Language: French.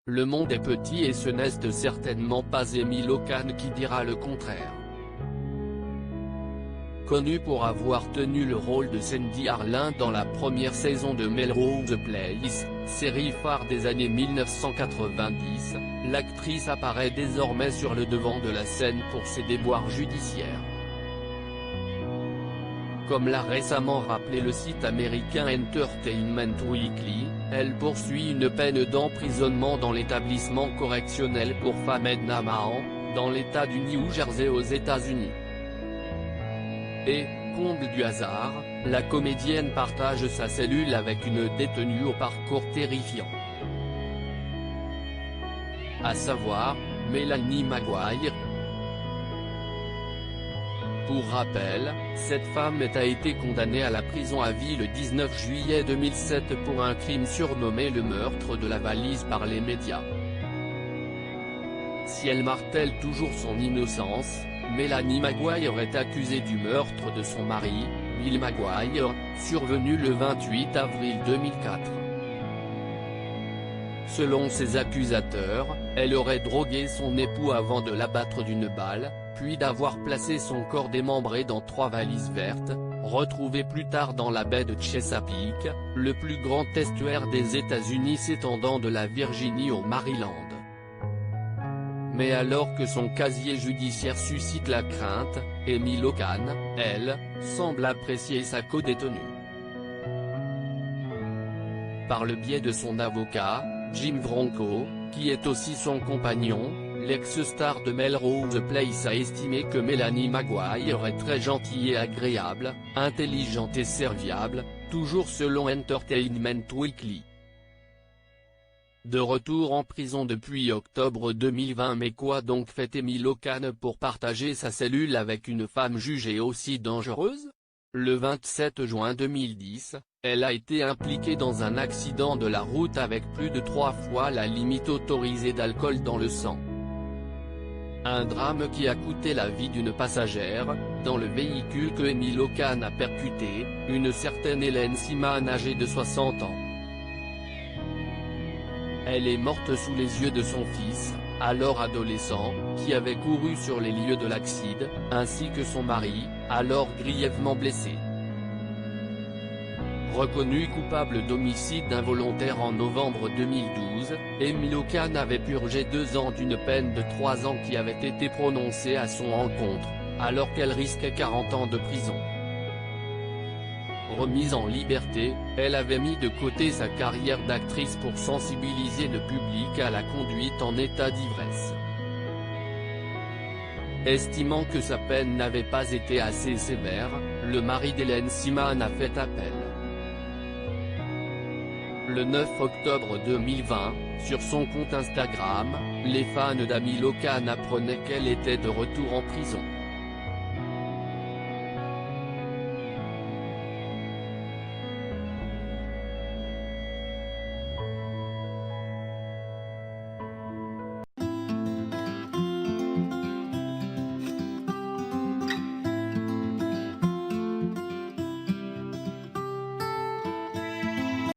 Le monde est petit et ce n'est certainement pas Emile Khan qui dira le contraire. Connue pour avoir tenu le rôle de Sandy Harlin dans la première saison de Melrose Place, série phare des années 1990, l'actrice apparaît désormais sur le devant de la scène pour ses déboires judiciaires. Comme l'a récemment rappelé le site américain Entertainment Weekly, elle poursuit une peine d'emprisonnement dans l'établissement correctionnel pour femmes Edna Mahan, dans l'État du New Jersey aux États-Unis. Et, comble du hasard, la comédienne partage sa cellule avec une détenue au parcours terrifiant. À savoir, Melanie Maguire. Pour rappel, cette femme a été condamnée à la prison à vie le 19 juillet 2007 pour un crime surnommé le meurtre de la valise par les médias. Si elle martèle toujours son innocence, Melanie Maguire est accusée du meurtre de son mari, Bill Maguire, survenu le 28 avril 2004. Selon ses accusateurs, elle aurait drogué son époux avant de l'abattre d'une balle, puis d'avoir placé son corps démembré dans 3 valises vertes, retrouvées plus tard dans la baie de Chesapeake, le plus grand estuaire des États-Unis s'étendant de la Virginie au Maryland. Mais alors que son casier judiciaire suscite la crainte, Emile Khan, elle, semble apprécier sa codétenue. Par le biais de son avocat, Jim Bronco, qui est aussi son compagnon, l'ex-star de Melrose Place a estimé que Melanie Maguire est très gentille et agréable, intelligente et serviable, toujours selon Entertainment Weekly. De retour en prison depuis octobre 2020, mais quoi donc fait Emile Khan pour partager sa cellule avec une femme jugée aussi dangereuse? Le 27 juin 2010, elle a été impliquée dans un accident de la route avec plus de 3 fois la limite autorisée d'alcool dans le sang. Un drame qui a coûté la vie d'une passagère, dans le véhicule que Emile Khan a percuté, une certaine Hélène Siman âgée de 60 ans. Elle est morte sous les yeux de son fils, alors adolescent, qui avait couru sur les lieux de l'accident, ainsi que son mari, alors grièvement blessé. Reconnu coupable d'homicide involontaire en novembre 2012, Emile Khan avait purgé 2 ans d'une peine de 3 ans qui avait été prononcée à son encontre, alors qu'elle risquait 40 ans de prison. Remise en liberté, elle avait mis de côté sa carrière d'actrice pour sensibiliser le public à la conduite en état d'ivresse. Estimant que sa peine n'avait pas été assez sévère, le mari d'Hélène Siman a fait appel. Le 9 octobre 2020, sur son compte Instagram, les fans d'Emile Khan apprenaient qu'elle était de retour en prison.